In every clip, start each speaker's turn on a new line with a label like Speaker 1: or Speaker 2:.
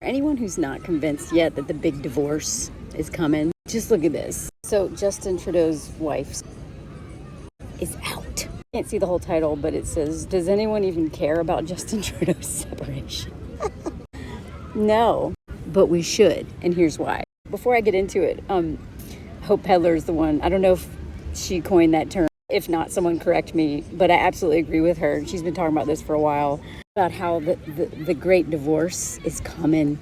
Speaker 1: Anyone who's not convinced yet that the big divorce is coming, just look at this. So Justin Trudeau's wife is out. Can't see the whole title, but it says, does anyone even care about Justin Trudeau's separation? No, but we should, and here's why. Before I get into it, Hope Pedler's the one. I don't know if she coined that term. If not, someone correct me, but I absolutely agree with her. She's been talking about this for a while, about how the great divorce is coming.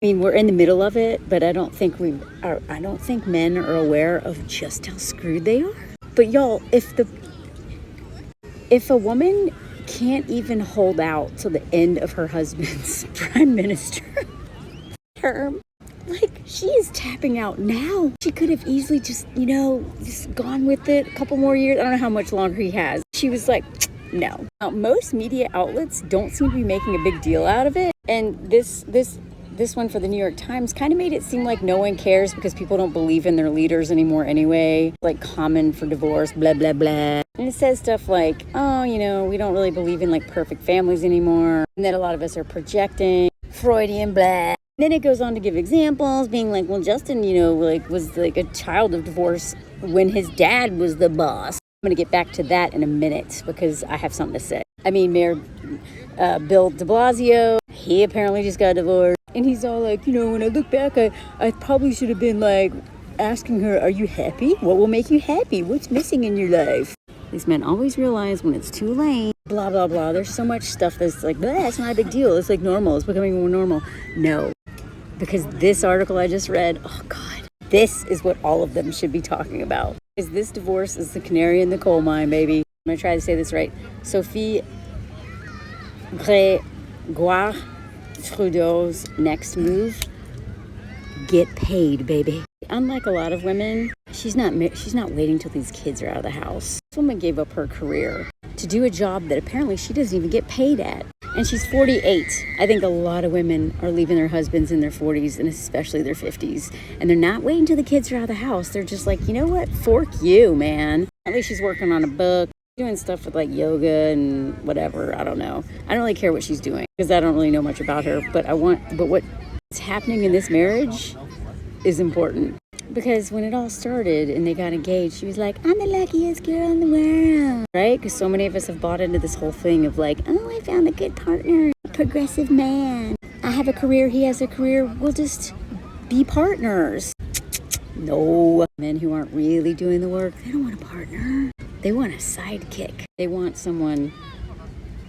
Speaker 1: I mean, we're in the middle of it, but I don't think men are aware of just how screwed they are. But y'all, if a woman can't even hold out till the end of her husband's prime minister term, like, she is tapping out now. She could have easily just gone with it a couple more years. I don't know how much longer he has. She was like, no. Now, most media outlets don't seem to be making a big deal out of it. And this one for the New York Times kind of made it seem like no one cares because people don't believe in their leaders anymore anyway. Like, common for divorce, blah, blah, blah. And it says stuff like, oh, we don't really believe in like perfect families anymore. And that a lot of us are projecting, Freudian, blah. Then it goes on to give examples, being like, well, Justin, was like a child of divorce when his dad was the boss. I'm going to get back to that in a minute because I have something to say. I mean, Mayor Bill de Blasio, he apparently just got divorced. And he's all like, when I look back, I probably should have been like asking her, are you happy? What will make you happy? What's missing in your life? These men always realize when it's too late, blah, blah, blah. There's so much stuff that's like, it's not a big deal. It's like normal. It's becoming more normal. No. Because this article I just read, oh God, this is what all of them should be talking about. Because this divorce is the canary in the coal mine, baby. I'm going to try to say this right. Sophie Gregoire Trudeau's next move, get paid, baby. Unlike a lot of women, she's not waiting till these kids are out of the house. This woman gave up her career to do a job that apparently she doesn't even get paid at. And she's 48. I think a lot of women are leaving their husbands in their 40s and especially their 50s. And they're not waiting till the kids are out of the house. They're just like, you know what? Fork you, man. At least she's working on a book, doing stuff with like yoga and whatever. I don't know. I don't really care what she's doing because I don't really know much about her. But what's happening in this marriage is important. Because when it all started and they got engaged, she was like, I'm the luckiest girl in the world, right? Because so many of us have bought into this whole thing of like, oh, I found a good partner, a progressive man. I have a career, he has a career, we'll just be partners. No, men who aren't really doing the work, they don't want a partner. They want a sidekick. They want someone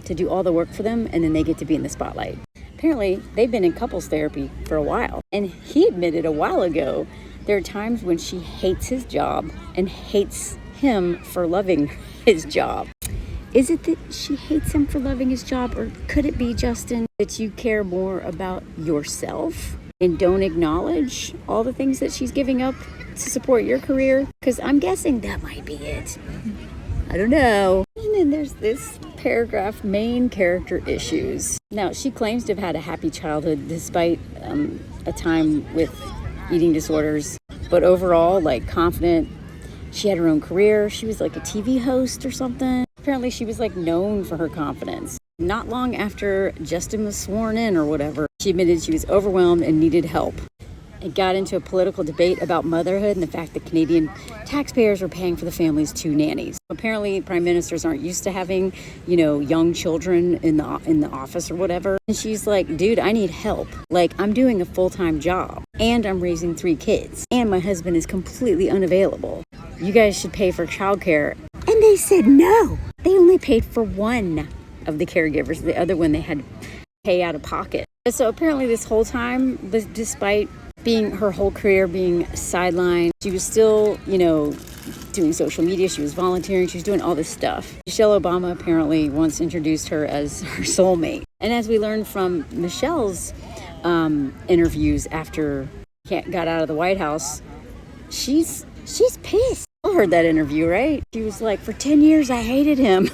Speaker 1: to do all the work for them and then they get to be in the spotlight. Apparently, they've been in couples therapy for a while. And he admitted a while ago there are times when she hates his job and hates him for loving his job. Is it that she hates him for loving his job, or could it be, Justin, that you care more about yourself and don't acknowledge all the things that she's giving up to support your career? Because I'm guessing that might be it. I don't know. And then there's this paragraph, main character issues. Now, she claims to have had a happy childhood despite a time with eating disorders, but overall, like, confident. She had her own career. She was like a TV host or something. Apparently she was like known for her confidence. Not long after Justin was sworn in or whatever, she admitted she was overwhelmed and needed help. It got into a political debate about motherhood and the fact that Canadian taxpayers were paying for the family's 2 nannies. Apparently, prime ministers aren't used to having, young children in the office or whatever. And she's like, dude, I need help. Like, I'm doing a full-time job and I'm raising 3 kids and my husband is completely unavailable. You guys should pay for childcare. And they said no. They only paid for one of the caregivers. The other one they had to pay out of pocket. So apparently this whole time, despite her whole career being sidelined, she was still, doing social media. She was volunteering. She was doing all this stuff. Michelle Obama apparently once introduced her as her soulmate. And as we learned from Michelle's interviews after she got out of the White House, she's pissed. You heard that interview, right? She was like, for 10 years, I hated him.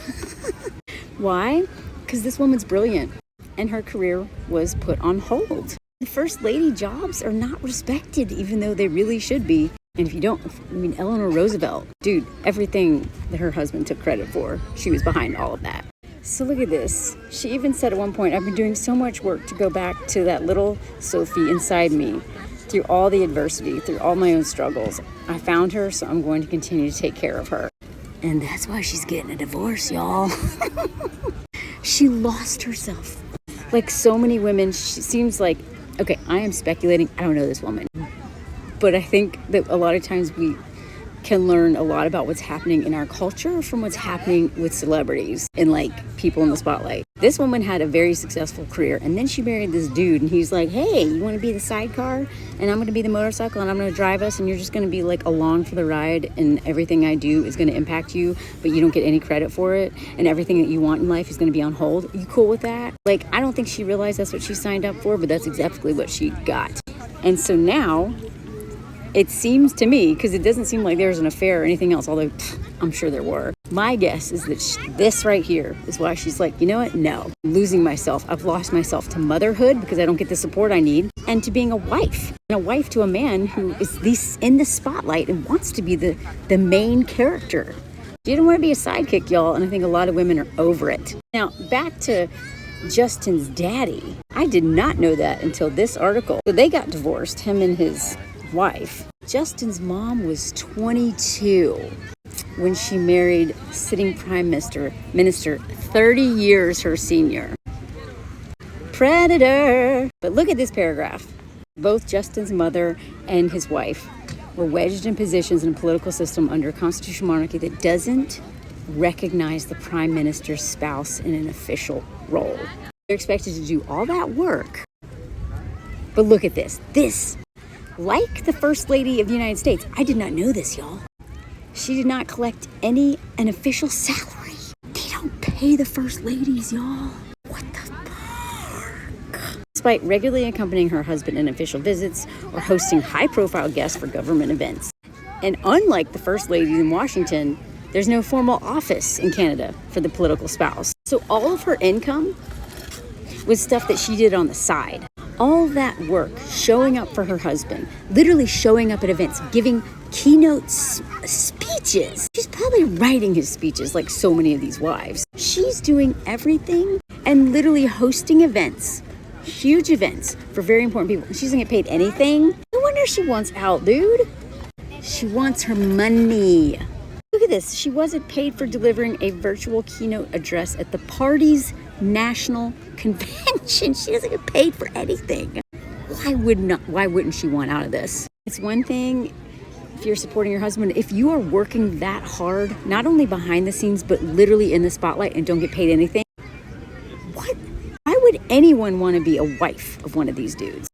Speaker 1: Why? Because this woman's brilliant and her career was put on hold. The first lady jobs are not respected, even though they really should be. And if you don't, Eleanor Roosevelt, dude, everything that her husband took credit for, she was behind all of that. So look at this. She even said at one point, I've been doing so much work to go back to that little Sophie inside me through all the adversity, through all my own struggles. I found her, so I'm going to continue to take care of her. And that's why she's getting a divorce, y'all. She lost herself. Like so many women, she seems like, okay, I am speculating. I don't know this woman. But I think that a lot of times we can learn a lot about what's happening in our culture from what's happening with celebrities and like people in the spotlight. This woman had a very successful career, and then she married this dude, and he's like, hey, you want to be the sidecar, and I'm going to be the motorcycle, and I'm going to drive us, and you're just going to be like along for the ride, and everything I do is going to impact you, but you don't get any credit for it, and everything that you want in life is going to be on hold. You cool with that? Like, I don't think she realized that's what she signed up for, but that's exactly what she got. And so now it seems to me, because it doesn't seem like there's an affair or anything else, although I'm sure there were. My guess is that this right here is why she's like, you know what? No, I'm losing myself. I've lost myself to motherhood because I don't get the support I need, and to being a wife, and a wife to a man who is in the spotlight and wants to be the main character. You don't want to be a sidekick, y'all, and I think a lot of women are over it. Now, back to Justin's daddy. I did not know that until this article. So they got divorced, him and his wife. Justin's mom was 22 when she married sitting prime minister 30 years her senior. Predator. But look at this paragraph. Both Justin's mother and his wife were wedged in positions in a political system under a constitutional monarchy that doesn't recognize the prime minister's spouse in an official role. They're expected to do all that work. But look at this. Like the First Lady of the United States, I did not know this, y'all. She did not collect an official salary. They don't pay the First Ladies, y'all. What the fuck? Despite regularly accompanying her husband in official visits or hosting high-profile guests for government events. And unlike the First Lady in Washington, there's no formal office in Canada for the political spouse. So all of her income was stuff that she did on the side. All that work, showing up for her husband, literally showing up at events, giving keynote speeches. She's probably writing his speeches like so many of these wives. She's doing everything and literally hosting events, huge events for very important people. She doesn't get paid anything. No wonder she wants out, dude. She wants her money. Look at this. She wasn't paid for delivering a virtual keynote address at the party's national convention. She doesn't get paid for anything. Why wouldn't she want out of this? It's one thing if you're supporting your husband. If you are working that hard, not only behind the scenes, but literally in the spotlight and don't get paid anything, what? Why would anyone want to be a wife of one of these dudes?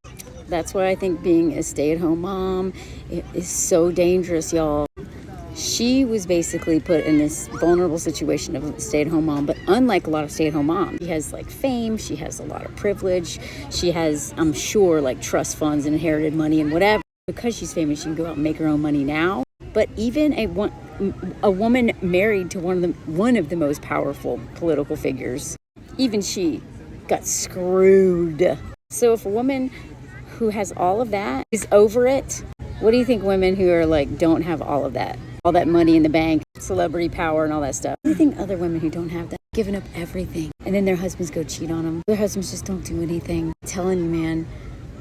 Speaker 1: That's why I think being a stay-at-home mom is so dangerous, y'all. She was basically put in this vulnerable situation of a stay-at-home mom, but unlike a lot of stay-at-home moms, she has like fame, she has a lot of privilege, she has, I'm sure, like trust funds and inherited money and whatever. Because she's famous, she can go out and make her own money now. But even a woman married to one of the most powerful political figures, even she got screwed. So if a woman who has all of that is over it, what do you think women who are like don't have all of that? All that money in the bank, celebrity power and all that stuff. I think other women who don't have that, giving up everything, and then their husbands go cheat on them. Their husbands just don't do anything. I'm telling you, man,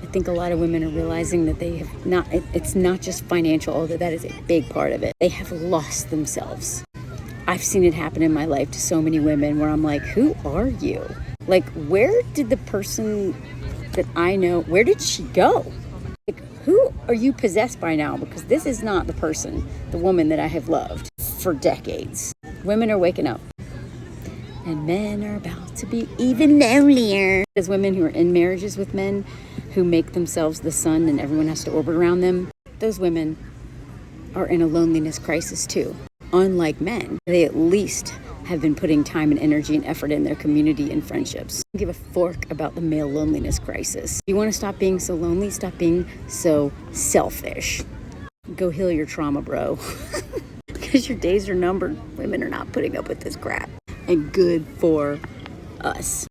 Speaker 1: I think a lot of women are realizing that they have not, it's not just financial, although that is a big part of it. They have lost themselves. I've seen it happen in my life to so many women where I'm like, who are you? Like, where did the person that I know, where did she go? Who are you possessed by now? Because this is not the person, the woman that I have loved for decades. Women are waking up. And men are about to be even lonelier. There's women who are in marriages with men who make themselves the sun and everyone has to orbit around them. Those women are in a loneliness crisis too. Unlike men, they at least have been putting time and energy and effort in their community and friendships. Don't give a fork about the male loneliness crisis. If you want to stop being so lonely, stop being so selfish. Go heal your trauma, bro. Because your days are numbered. Women are not putting up with this crap. And good for us.